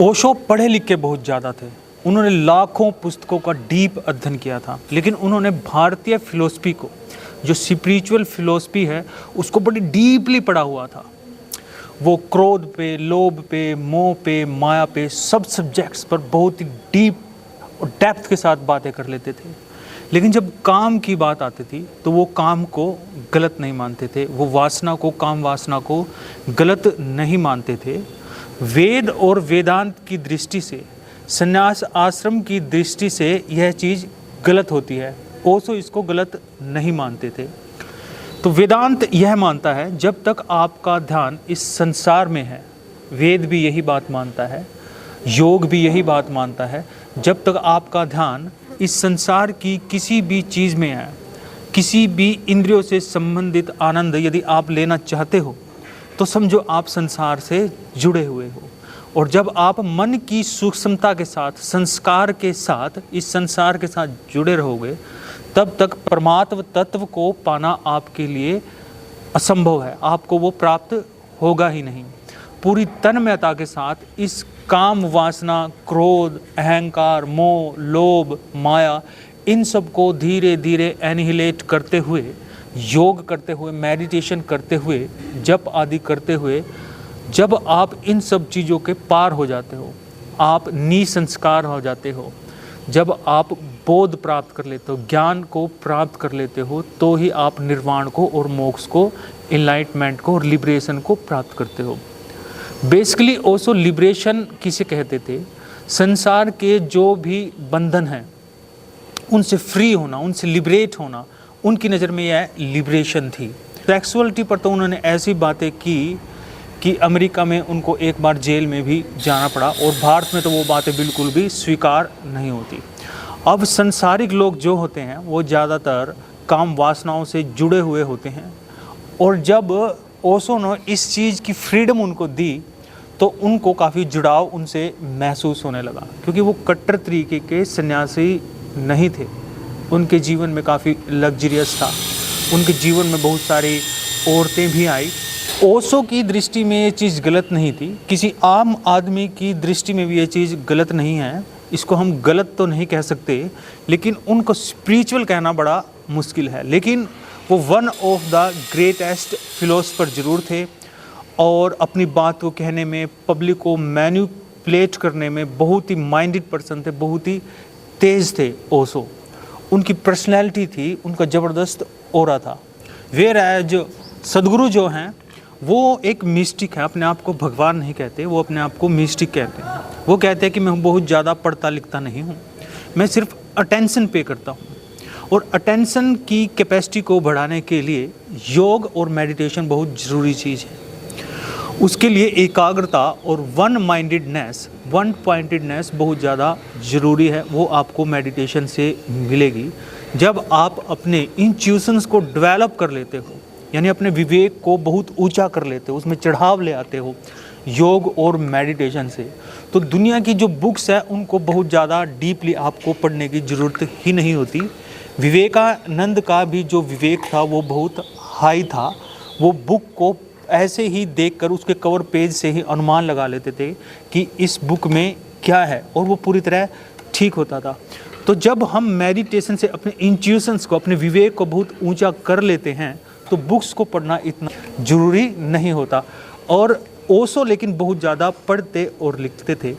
ओशो पढ़े लिखे बहुत ज़्यादा थे। उन्होंने लाखों पुस्तकों का डीप अध्ययन किया था, लेकिन उन्होंने भारतीय फिलोसफी को, जो स्पिरिचुअल फिलोसफी है, उसको बड़ी डीपली पढ़ा हुआ था। वो क्रोध पे, लोभ पे, मोह पे, माया पे, सब सब्जेक्ट्स पर बहुत ही डीप और डेप्थ के साथ बातें कर लेते थे। लेकिन जब काम की बात आती थी तो वो काम को गलत नहीं मानते थे, वो वासना को, काम वासना को गलत नहीं मानते थे। वेद और वेदांत की दृष्टि से, संन्यास आश्रम की दृष्टि से यह चीज़ गलत होती है। ओशो इसको गलत नहीं मानते थे। तो वेदांत यह मानता है, जब तक आपका ध्यान इस संसार में है, वेद भी यही बात मानता है, योग भी यही बात मानता है, जब तक आपका ध्यान इस संसार की किसी भी चीज़ में है, किसी भी इंद्रियों से संबंधित आनंद यदि आप लेना चाहते हो, तो समझो आप संसार से जुड़े हुए हो। और जब आप मन की सूक्ष्मता के साथ, संस्कार के साथ, इस संसार के साथ जुड़े रहोगे, तब तक परमात्म तत्व को पाना आपके लिए असंभव है। आपको वो प्राप्त होगा ही नहीं। पूरी तन्मयता के साथ इस काम वासना, क्रोध, अहंकार, मोह, लोभ, माया, इन सब को धीरे धीरे एनिहिलेट करते हुए, योग करते हुए, मेडिटेशन करते हुए, जप आदि करते हुए, जब आप इन सब चीज़ों के पार हो जाते हो, आप निसंस्कार हो जाते हो, जब आप बोध प्राप्त कर लेते हो, ज्ञान को प्राप्त कर लेते हो, तो ही आप निर्वाण को और मोक्ष को, इनलाइटमेंट को और लिबरेशन को प्राप्त करते हो। बेसिकली ओशो लिबरेशन किसे कहते थे? संसार के जो भी बंधन हैं उनसे फ्री होना, उनसे लिबरेट होना, उनकी नज़र में यह लिबरेशन थी। सेक्सुअलिटी पर तो उन्होंने ऐसी बातें की कि अमेरिका में उनको एक बार जेल में भी जाना पड़ा, और भारत में तो वो बातें बिल्कुल भी स्वीकार नहीं होती। अब संसारिक लोग जो होते हैं वो ज़्यादातर काम वासनाओं से जुड़े हुए होते हैं, और जब ओशो ने इस चीज़ की फ्रीडम उनको दी तो उनको काफ़ी जुड़ाव उनसे महसूस होने लगा, क्योंकि वो कट्टर तरीके के सन्यासी नहीं थे। उनके जीवन में काफ़ी लग्जरियस था, उनके जीवन में बहुत सारी औरतें भी आई। ओशो की दृष्टि में ये चीज़ गलत नहीं थी, किसी आम आदमी की दृष्टि में भी ये चीज़ गलत नहीं है। इसको हम गलत तो नहीं कह सकते, लेकिन उनको स्पिरिचुअल कहना बड़ा मुश्किल है। लेकिन वो one of the greatest philosopher ज़रूर थे, और अपनी बात को कहने में, पब्लिक को मैनिपुलेट करने में बहुत ही माइंडेड पर्सन थे, बहुत ही तेज़ थे ओशो। उनकी पर्सनैलिटी थी, उनका ज़बरदस्त ऑरा था। वेयर एज सदगुरु जो हैं वो एक मिस्टिक है, अपने आप को भगवान नहीं कहते, वो अपने आप को मिस्टिक कहते हैं। वो कहते हैं कि मैं बहुत ज़्यादा पढ़ता लिखता नहीं हूँ, मैं सिर्फ अटेंशन पे करता हूँ। और अटेंशन की कैपेसिटी को बढ़ाने के लिए योग और मेडिटेशन बहुत ज़रूरी चीज़ है। उसके लिए एकाग्रता और वन माइंडेडनेस, वन पॉइंटेडनेस बहुत ज़्यादा ज़रूरी है। वो आपको मेडिटेशन से मिलेगी। जब आप अपने इंट्यूशंस को डेवलप कर लेते हो, यानी अपने विवेक को बहुत ऊंचा कर लेते हो, उसमें चढ़ाव ले आते हो योग और मेडिटेशन से, तो दुनिया की जो बुक्स है उनको बहुत ज़्यादा डीपली आपको पढ़ने की ज़रूरत ही नहीं होती। विवेकानंद का भी जो विवेक था वो बहुत हाई था। वो बुक को ऐसे ही देखकर उसके कवर पेज से ही अनुमान लगा लेते थे कि इस बुक में क्या है, और वो पूरी तरह ठीक होता था। तो जब हम मेडिटेशन से अपने इंट्यूशंस को, अपने विवेक को बहुत ऊंचा कर लेते हैं, तो बुक्स को पढ़ना इतना ज़रूरी नहीं होता। और ओशो लेकिन बहुत ज़्यादा पढ़ते और लिखते थे।